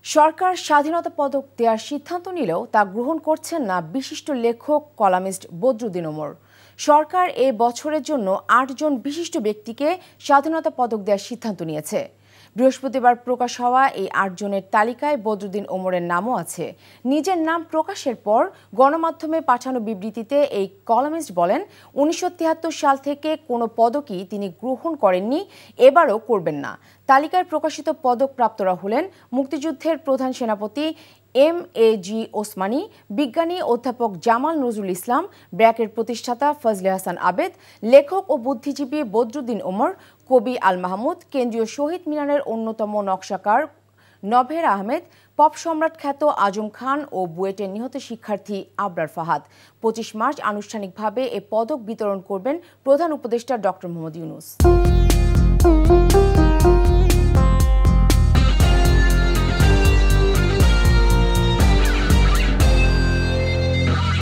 সরকার স্বাধীনতা পদক দেওয়ার সিদ্ধান্ত নিলেও তা গ্রহণ করছেন না বিশিষ্ট লেখক কলামিস্ট বদরুদ্দীন ওমর। সরকার এ বছরের জন্য ৮ জন বিশিষ্ট ব্যক্তিকে স্বাধীনতা পদক দেওয়ার সিদ্ধান্ত নিয়েছে। বৃহস্পতিবার প্রকাশ হওয়া এই ৮ জনের তালিকায় বদরুদ্দীন ওমরের নামও আছে। নিজের নাম প্রকাশের পর গণমাধ্যমে পাঠানো বিবৃতিতে এই কলামিস্ট বলেন, ১৯৭৩ সাল থেকে কোনো পদকই তিনি গ্রহণ করেননি, এবারও করবেন না। তালিকায় প্রকাশিত পদক প্রাপ্তরা হলেন মুক্তিযুদ্ধের প্রধান সেনাপতি এম.এ.জি. ওসমানী, বিজ্ঞানী অধ্যাপক জামাল নজরুল ইসলাম, ব্র্যাকের প্রতিষ্ঠাতা ফজলে হাসান আবেদ, লেখক ও বুদ্ধিজীবী বদরুদ্দীন ওমর, কবি আল মাহমুদ, কেন্দ্রীয় শহীদ মিনারের অন্যতম নকশাকার নভের আহমেদ, পপ সম্রাট খ্যাত আজম খান ও বুয়েটের নিহত শিক্ষার্থী আবরার ফাহাদ। ২৫ মার্চ আনুষ্ঠানিকভাবে এ পদক বিতরণ করবেন প্রধান উপদেষ্টা ডক্টর মোহাম্মদ ইউনূস।